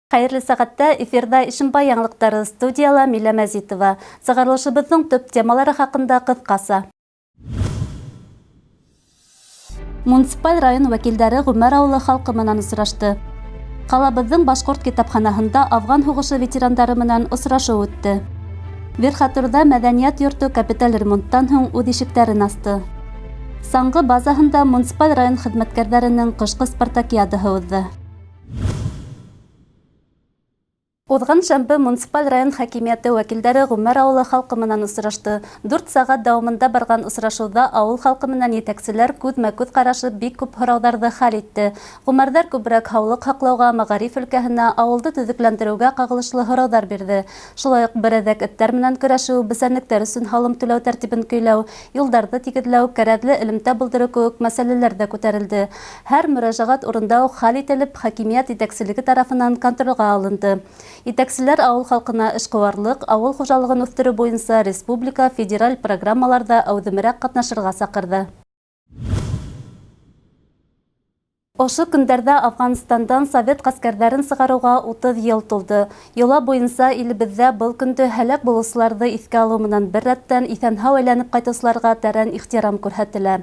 Хайырлы сағатта эфирда Ишимбай яңлыктары студияла Милә Мәзитова. Сығарылышыбыздың төп темалары хакында кыскасы. Муниципаль район вәкилдәре Гүмәр авылы халкы менән осрашты. Калабыздың Башкорт китапханаһында Афган һугышы ветерандары менән осрашуу үтте. Верхотурда мәдәният йорты капиталь ремонттан һуң үз ишектәрен ачты. Саңгы базаһында муниципаль район хезмәткәрләренең кышкы спартакиадаһы узды. Узган шәмбе муниципаль район хакимияте вәкилдәре Гүмәр авылы халкы менән осрашты. 4 сагать дәвамында барган осрашуда авыл халкы менән етәкчеләр күҙмә-күҙ карашып бик күп һорауҙарҙы хәл итте. Гүмәрҙәр күберәк һаулыҡ һаҡлауға, мәғариф өлкәһенә, ауылды төҙөкләндереүгә ҡағылышлы һорауҙар бирҙе. Шулай уҡ берәҙәк эттәр менән көрәшеү, бесәнлектәр өсөн һалым түләү тәртибен көйләү, юлдарҙы тигеҙләү, кәрәҙле элемтә булдырыу кеүек мәсьәләләр ҙә күтәрелде. Һәр мөрәжәғәт урында уҡ хәл ителеп, хакимиәт етәкселеге тарафынан контролгә алынды. Етәкселәр ауыл халкына эшҡыуарлыҡ, ауыл хужалығын үҫтереү буйынса республика, федераль программаларҙа әүҙемерәк ҡатнашырға саҡырҙы. Ошо көндәрҙә Афғанстандан совет ғәскәрҙәрен сығарыуға 30 йыл тулды. Йола буйынса илебеҙҙә был көндө һәләк булыусыларҙы иҫкә алыу менән бер рәттән иҫән-һау әйләнеп ҡайтыусыларға тәрән ихтирам күрһәтелә.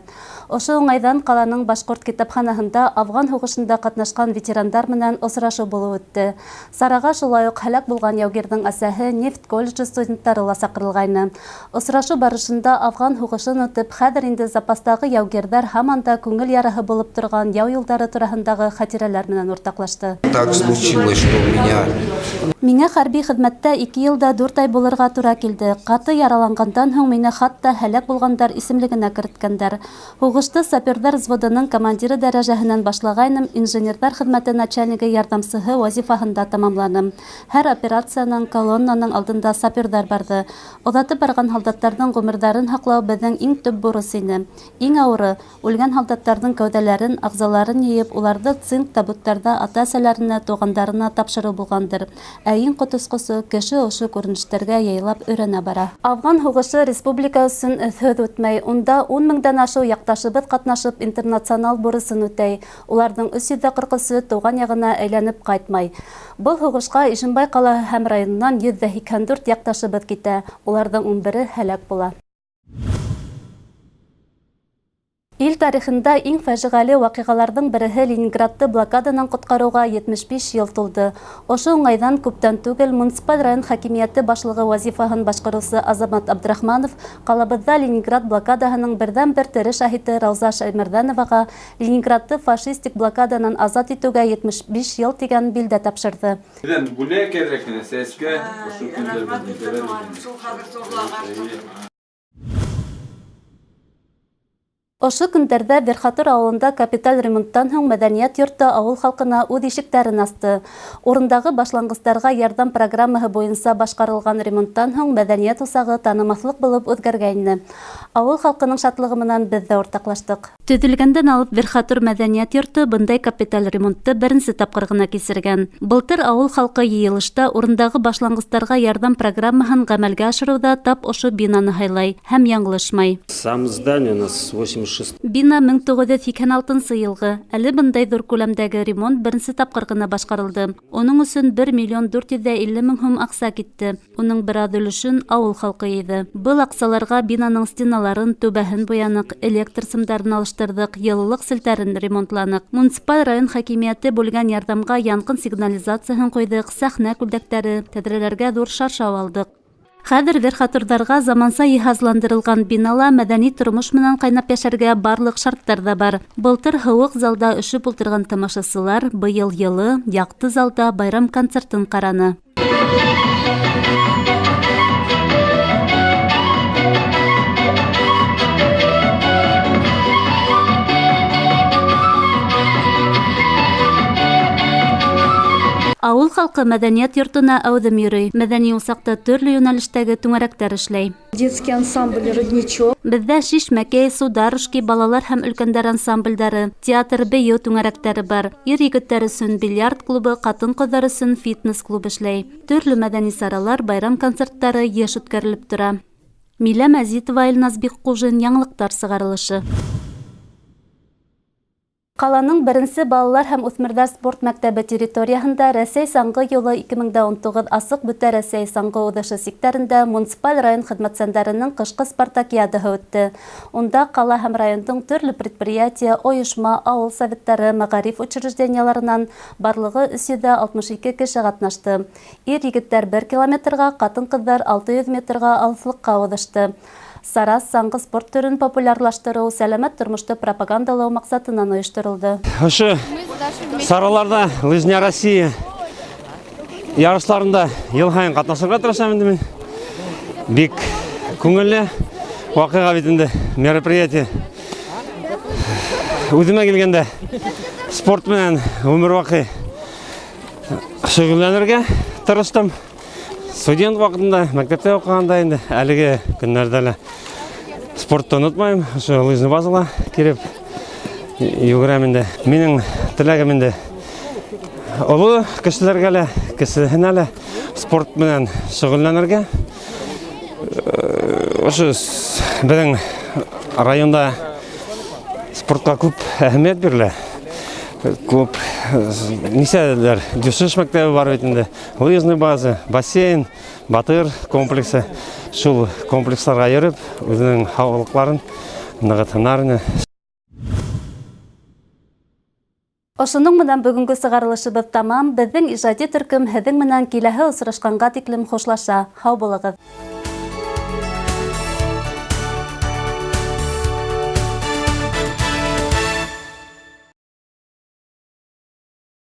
Ошо уңайҙан ҡаланың Башҡорт китапханаһында Афған һуғышында ҡатнашҡан ветерандар менән осрашыу булып үтте. Сараға шулай уҡ һәләк булған яугирҙың әсәһе, нефть колледжы студенттары ла саҡырылғайны. Осрашыу барышында Афған һуғышын үтеп, хәҙер инде запастағы яугирҙар һаман да күңел яраһы булып торған яу юлдары тураһындағы хатирәләр менән уртаҡлашты. Так случилось, что Миңә хәрби хеҙмәттә 2 йылда 4 ай булырға тура килде. Ҡаты яраланғандан һуң мине хатта һәләк булғандар исемлегенә керткәндәр. Һуғышты саперҙар взводының командиры дәрәжәһенән башлағайным, инженерҙар хеҙмәте начальнигы ярҙамсыһы вазифаһында тамамланым. Һәр операциянан колоннаның алдында саперҙар барҙы. Оҙатып барған һалдаттарҙың ғүмерҙәрен һаҡлау беҙҙең иң төп бурыс ине. Иң ауыры, үлгән һалдаттарҙың кәүҙәләрен, ағзаларын йыйып, уларҙы цинк табуттарҙа ата-әсәләренә, туғандарына тапшырыу булғандыр. Ә иң ҡотосҡосо, кеше ошо күренештәргә яйлап өйрәнә бара. Афған һуғышы республика өсөн өҙһөҙ үтмәй. Унда 10 меңдән ашыу яҡташыбыҙ ҡатнашып интернационал бурысын үтәй. Уларҙың 380-сы тыуған яғына әйләнеп ҡайтмай. Был һуғышҡа Ишимбай ҡалаһы һәм районынан 184 яҡташыбыҙ китә. Уларҙың 11-е һәләк була. Ил тарихында иң фәжиғәле ваҡиғаларҙың береһе Ленинградты блокаданан ҡотҡарыуға 75 йыл тулды. Ошо уңайҙан күптән түгел муниципаль район хакимиәте башлығы вазифаһын башҡарыусы Азамат Абдрахманов ҡалабыҙҙа Ленинград блокадаһының берҙән-бер тере шаһиты Рауза Шаймәрҙәноваға Ленинградты фашистик блокаданан азат итеүгә 75 йыл тигән билдә тапшырҙы. Ошо көндәрҙә Верхотур ауылында капиталь ремонттан һуң мәҙәниәт йорты ауыл халҡына үҙ ишектәрен асты. Урындағы башланғыстарға ярҙам программаһы буйынса башҡарылған ремонттан һуң мәҙәниәт усағы танымаҫлыҡ булып үҙгәргәйне. Ауыл халҡының шатлығы менән беҙ ҙә уртаҡлаштык. Төҙөлгәндән алып Верхотур мәҙәниәт йорты бындай капиталь ремонтты беренсе тапҡыр ғына кисергән. Былтыр ауыл халҡы йыйылышта урындағы башланғыстарға ярҙам программаһын ғәмәлгә ашырыуҙа тап ошо бинаны һайлай һәм яңылышмай. Сам здание у нас 86. Бина 1986 йылғы. Әле бындай ҙур күләмдәге ремонт беренсе тапҡыр ғына башҡарылды. Уның өсөн 1 450 000 һум аҡса китте. Уның бер аҙ өлөшөн ауыл халҡы йыйҙы. Был аҡсаларға бинаның стеналарын, түбәһен буяныҡ, электр сымдарын алыштырҙык, йылылыҡ селтәрен ремонтланыҡ. Муниципаль район хакимиәте бүлгән ярҙамға янҡын сигнализацияһын ҡуйҙыҡ, сәхнә күлдәктәре, тәҙрәләргә ҙур шаршау алдыҡ. Хәҙер верхотурҙарға заманса йыһазландырылған бинала мәҙәни тормош менән ҡайнап йәшәргә барлыҡ шарттар ҙа бар. Былтыр һыуыҡ залда өшөп ултырған тамашасылар быйыл йылы, яҡты залда байрам концертын ҡараны. Ауыл халҡы мәҙәниәт йортона әүҙем йөрөй. Мәҙәни усаҡта төрлө йүнәлештәге түңәрәктәр эшләй. Детский ансамбль «Родничок». Беҙҙә шишмәкәй, сударушки, балалар һәм өлкәндәр ансамблдары, театр, бейеү түңәрәктәре бар. Ир-егеттәр өсөн бильярд клубы, ҡатын-ҡыҙҙар өсөн фитнес клуб эшләй. Төрлө мәҙәни саралар, байрам концерттары йыш үткәрелеп тора. Милә Мәзитова, Илназ Бикҡужин, яңылыҡтар сығарылышы. Қаланың бірінші балалар һәм үҫмерҙәр спорт мәктәбе территорияһында Рәсәй саңғы юлы 2019 асыҡ бөтә Рәсәй саңғы уҙышы сиктәрендә муниципаль район хеҙмәтсәндәренең ҡышҡы спартакиадаһы үтте. Унда ҡала һәм райондың төрлө предприятие, ойошма, ауыл советтары, мәғариф учрежденияларынан барлығы 362 кеше ҡатнашты. Ир-егеттәр 1 километрға, ҡатын-ҡыҙҙар 600 метрға алыҫлыҡҡа уҙышты. Сара саңғы спорт төрөн популярлаштырыу, сәләмәт тормошто пропагандалау маҡсатынан ойошторолдо. Ошо сараларда Лыжня Россия ярышларында йыл һайын ҡатнашырға тырышам инде мин. Бик күңелле ваҡиға бит инде мероприятие. Үҙемә килгәндә спорт менән ғүмер ваҡи шөғөлләнергә тырыштым. Студент ваҡытында, мәктәптә уҡығанда инде, әлеге көннәрҙә лә спортты онотмайым. Ошо лыжный базала килеп йүгерәм инде. Минең теләгем инде оло кешеләргә лә, кесеһенә лә спорт менән шөғөлләнергә. Ошо беҙҙең районда спортҡа күп әһәмиәт бирелә. Күп нисәләр дюшиш мәктәбе бар бит инде. Лыжный база, бассейн, батыр комплексы. Шул комплексларға йөрөп, үҙенең һаулыҡларын нығытһынар. Ошоноң менән бүгенге сығарылышыбыҙ тамам. Беҙҙең ижади төркөм һеҙҙең менән киләһе осрашҡанға тиклем хушлаша. Һау булығыҙ.